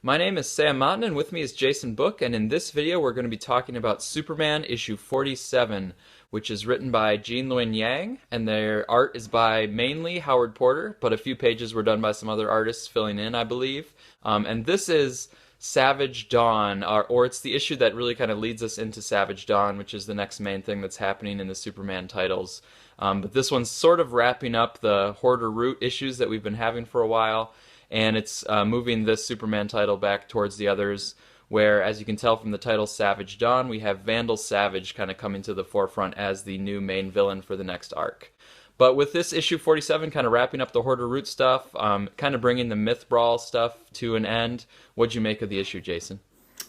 My name is Sam Motten, and with me is Jason Book, and in this video we're going to be talking about Superman issue 47, which is written by Gene Luen Yang, and their art is by mainly Howard Porter, but a few pages were done by some other artists filling in, I believe. And this is Savage Dawn, or it's the issue that really kind of leads us into Savage Dawn, which is the next main thing that's happening in the Superman titles. But this one's sort of wrapping up the Hoarder Root issues that we've been having for a while, and it's moving this Superman title back towards the others, where, as you can tell from the title Savage Dawn, we have Vandal Savage kind of coming to the forefront as the new main villain for the next arc. But with this issue 47 kind of wrapping up the Hoarder Root stuff, kind of bringing the Myth Brawl stuff to an end, what'd you make of the issue, Jason?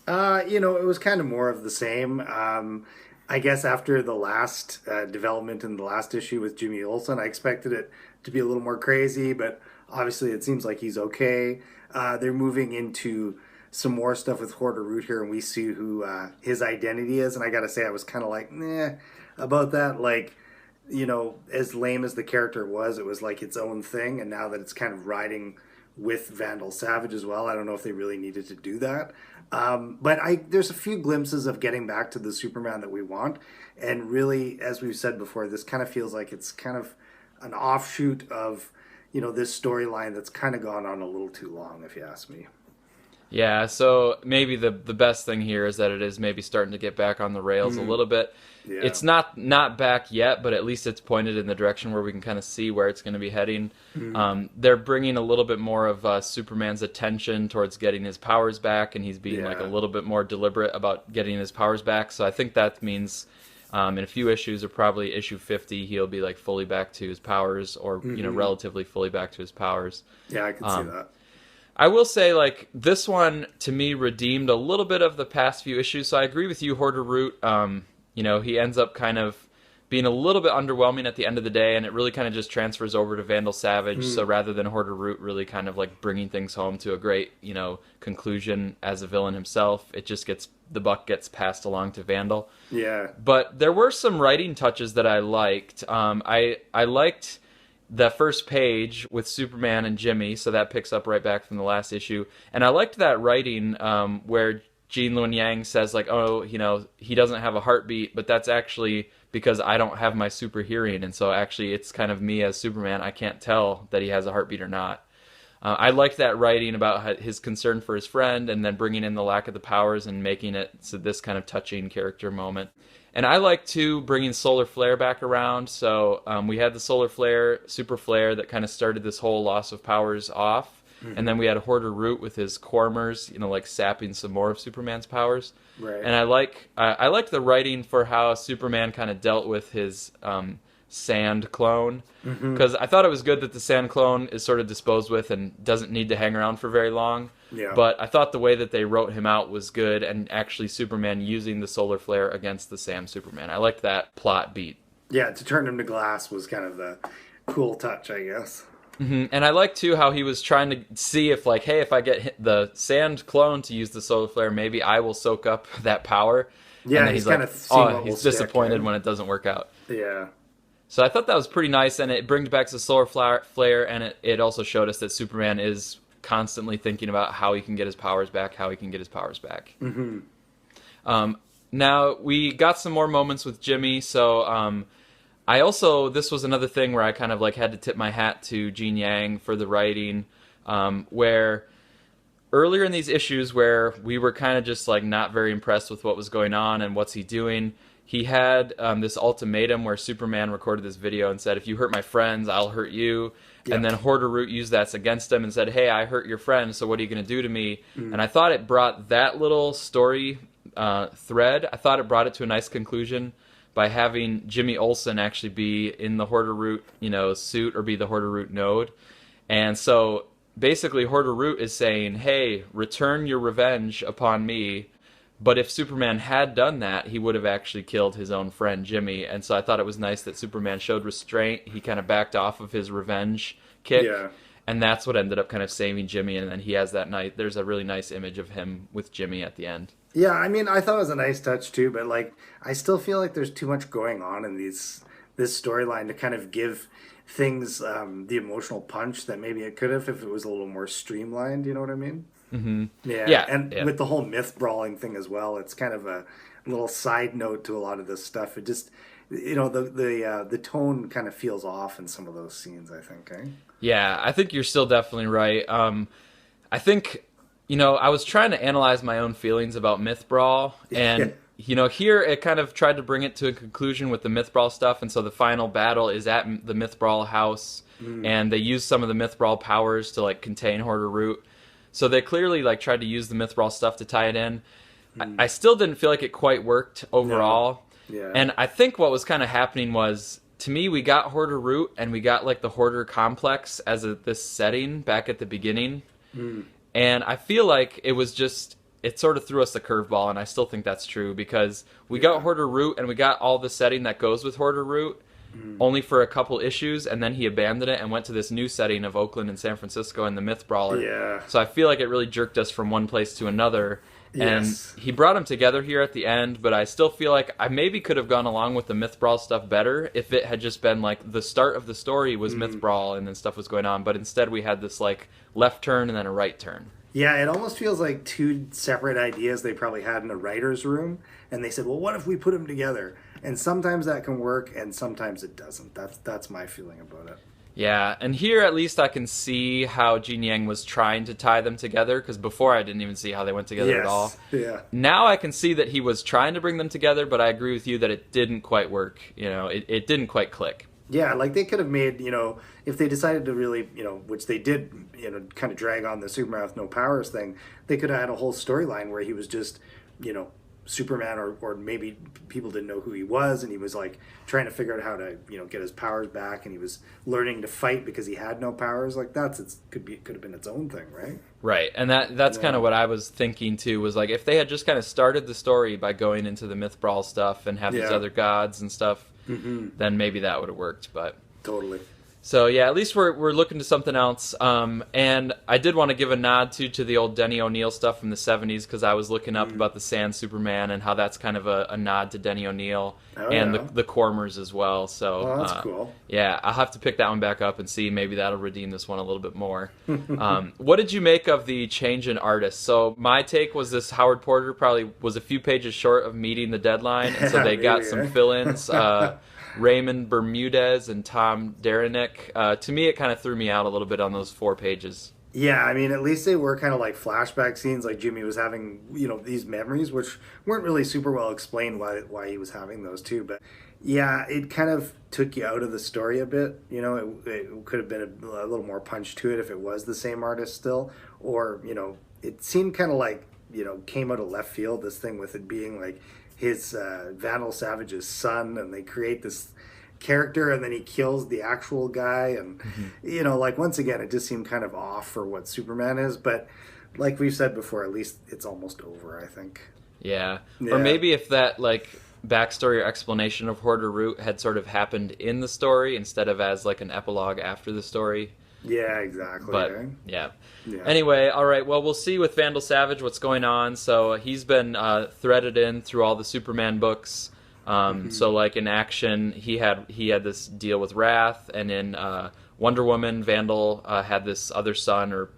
It was kind of more of the same. I guess after the last development in the last issue with Jimmy Olsen, I expected it to be a little more crazy, but obviously it seems like he's okay. They're moving into some more stuff with Hoarder Root here, and we see who his identity is. And I gotta say, I was kind of like, nah, about that. Like, as lame as the character was, it was like its own thing. And now that it's kind of riding with Vandal Savage as well, I don't know if they really needed to do that. But there's a few glimpses of getting back to the Superman that we want. And really, as we've said before, this kind of feels like it's kind of an offshoot of, this storyline that's kind of gone on a little too long, if you ask me. Yeah, so maybe the best thing here is that it is maybe starting to get back on the rails a little bit. Yeah. It's not back yet, but at least it's pointed in the direction where we can kind of see where it's going to be heading. They're bringing a little bit more of Superman's attention towards getting his powers back, and he's being like a Yeah. little bit more deliberate about getting his powers back. So I think that means in a few issues, or probably issue 50, he'll be like fully back to his powers, or relatively fully back to his powers. Yeah, I can see that. I will say, like, this one, to me, redeemed a little bit of the past few issues. So I agree with you, Hoarder Root. He ends up kind of being a little bit underwhelming at the end of the day, and it really kind of just transfers over to Vandal Savage. So rather than Hoarder Root really kind of, like, bringing things home to a great, conclusion as a villain himself, the buck gets passed along to Vandal. Yeah. But there were some writing touches that I liked. I liked the first page with Superman and Jimmy, so that picks up right back from the last issue. And I liked that writing where Gene Luen Yang says, like, oh, he doesn't have a heartbeat, but that's actually because I don't have my super hearing, and so actually it's kind of me as Superman. I can't tell that he has a heartbeat or not. I liked that writing about his concern for his friend, and then bringing in the lack of the powers and making it so this kind of touching character moment. And I like, too, bringing Solar Flare back around. So we had the Solar Flare, Super Flare that kind of started this whole loss of powers off. And then we had Hoarder Root with his Cormers, like sapping some more of Superman's powers. Right. And I like the writing for how Superman kind of dealt with his sand clone, because I thought it was good that the sand clone is sort of disposed with and doesn't need to hang around for very long. Yeah. But I thought the way that they wrote him out was good, and actually Superman using the solar flare against the Sam Superman. I liked that plot beat. Yeah, to turn him to glass was kind of the cool touch, I guess. And I like, too, how he was trying to see if, like, hey, if I get the sand clone to use the solar flare, maybe I will soak up that power. Yeah, And then he's like, kind of seen what will he's stick, disappointed right? when it doesn't work out. Yeah. So I thought that was pretty nice, and it brings back the solar flare, and it also showed us that Superman is constantly thinking about how he can get his powers back, Now, we got some more moments with Jimmy, so this was another thing where I kind of like had to tip my hat to Gene Yang for the writing, where earlier in these issues where we were kind of just like not very impressed with what was going on and what's he doing, he had this ultimatum where Superman recorded this video and said, if you hurt my friends, I'll hurt you. Yeah. And then Hoarder Root used that against him and said, hey, I hurt your friend, so what are you going to do to me? And I thought it brought that little story thread, I thought it brought it to a nice conclusion by having Jimmy Olsen actually be in the Hoarder Root, suit, or be the Hoarder Root node. And so basically Hoarder Root is saying, hey, return your revenge upon me. But if Superman had done that, he would have actually killed his own friend Jimmy. And so I thought it was nice that Superman showed restraint. He kind of backed off of his revenge kick. Yeah. And that's what ended up kind of saving Jimmy. And then he has that night. There's a really nice image of him with Jimmy at the end. Yeah, I mean, I thought it was a nice touch too, but like, I still feel like there's too much going on in this storyline to kind of give things the emotional punch that maybe it could have if it was a little more streamlined. You know what I mean? Yeah, Yeah, and yeah. with the whole myth brawling thing as well, it's kind of a little side note to a lot of this stuff. It just, the tone kind of feels off in some of those scenes, I think. Eh? Yeah, I think you're still definitely right. I think, I was trying to analyze my own feelings about Myth Brawl, Yeah, and here it kind of tried to bring it to a conclusion with the Myth Brawl stuff, and so the final battle is at the Myth Brawl house, and they use some of the Myth Brawl powers to like contain Hoarder Root. So they clearly like tried to use the Myth Brawl stuff to tie it in. I still didn't feel like it quite worked no, overall. yeah, And I think what was kind of happening was, to me, we got Hoarder Root and we got like the Hoarder complex as this setting back at the beginning. And I feel like it was just, it sort of threw us a curveball, and I still think that's true because we got yeah, Hoarder Root and we got all the setting that goes with Hoarder Root only for a couple issues, and then he abandoned it and went to this new setting of Oakland and San Francisco and the Myth Brawler. yeah, So I feel like it really jerked us from one place to another. And yes, he brought them together here at the end, but I still feel like I maybe could have gone along with the Myth Brawl stuff better if it had just been like the start of the story was Myth Brawl and then stuff was going on, but instead we had this like left turn and then a right turn. yeah. It almost feels like two separate ideas they probably had in a writer's room, and they said, "Well, what if we put them together?" And sometimes that can work, and sometimes it doesn't. That's my feeling about it. Yeah, and here at least I can see how Gene Yang was trying to tie them together, because before I didn't even see how they went together at all. Yes, yeah. Now I can see that he was trying to bring them together, but I agree with you that it didn't quite work. It didn't quite click. Yeah, like they could have made, if they decided to really, which they did, kind of drag on the Superman with no powers thing, they could have had a whole storyline where he was just, you know, Superman, or maybe people didn't know who he was, and he was like trying to figure out how to, get his powers back, and he was learning to fight because he had no powers. Like could have been its own thing, right? Right, and that's kind Yeah. of what I was thinking too. Was like if they had just kind of started the story by going into the Myth Brawl stuff and have these Yeah. other gods and stuff, then maybe that would have worked. But Totally. so yeah, at least we're looking to something else. And I did want to give a nod to the old Denny O'Neil stuff from the '70s because I was looking up about the Sand Superman and how that's kind of a nod to Denny O'Neil Oh and yeah. the Cormers as well. So Oh, that's cool. yeah, I'll have to pick that one back up and see maybe that'll redeem this one a little bit more. What did you make of the change in artist? So my take was this Howard Porter probably was a few pages short of meeting the deadline, and so they got Maybe, some eh? fill-ins. Raymond Bermudez and Tom Derenick. To me, it kind of threw me out a little bit on those 4 pages. Yeah, I mean, at least they were kind of like flashback scenes, like Jimmy was having, these memories, which weren't really super well explained why he was having those too. But yeah, it kind of took you out of the story a bit. It could have been a little more punch to it if it was the same artist still, or it seemed kind of like came out of left field. This thing with it being like his Vandal Savage's son, and they create this character, and then he kills the actual guy, and like once again it just seemed kind of off for what Superman is. But like we've said before, at least it's almost over, I think. Yeah. Or Yeah, maybe if that, like, backstory or explanation of Hoarder Root had sort of happened in the story instead of as, like, an epilogue after the story. yeah, exactly, But eh? yeah. Yeah. Anyway, all right. Well, we'll see with Vandal Savage what's going on. So he's been threaded in through all the Superman books. So like in Action, he had this deal with Wrath, and in Wonder Woman, Vandal had this other son or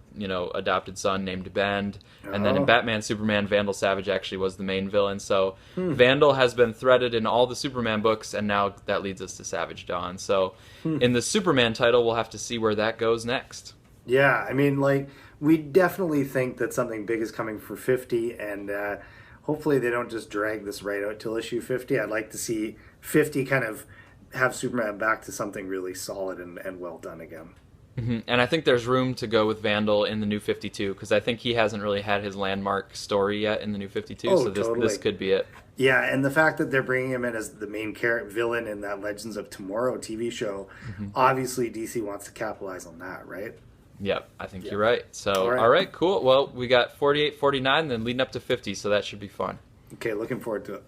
adopted son named Bend, and then in Oh. Batman Superman, Vandal Savage actually was the main villain. So Vandal has been threaded in all the Superman books, and now that leads us to Savage Dawn. So in the Superman title, we'll have to see where that goes next. Yeah, I mean, like, we definitely think that something big is coming for 50, and hopefully they don't just drag this right out till issue 50. I'd like to see 50 kind of have Superman back to something really solid and well done again. And I think there's room to go with Vandal in the New 52 because I think he hasn't really had his landmark story yet in the New 52. Oh, So this totally. could be it. Yeah, and the fact that they're bringing him in as the main character villain in that Legends of Tomorrow TV show, obviously DC wants to capitalize on that, right? Yep, I think Yeah. you're right. So All right. all right, cool. Well, we got 48, 49, then leading up to 50, so that should be fun. Okay, looking forward to it.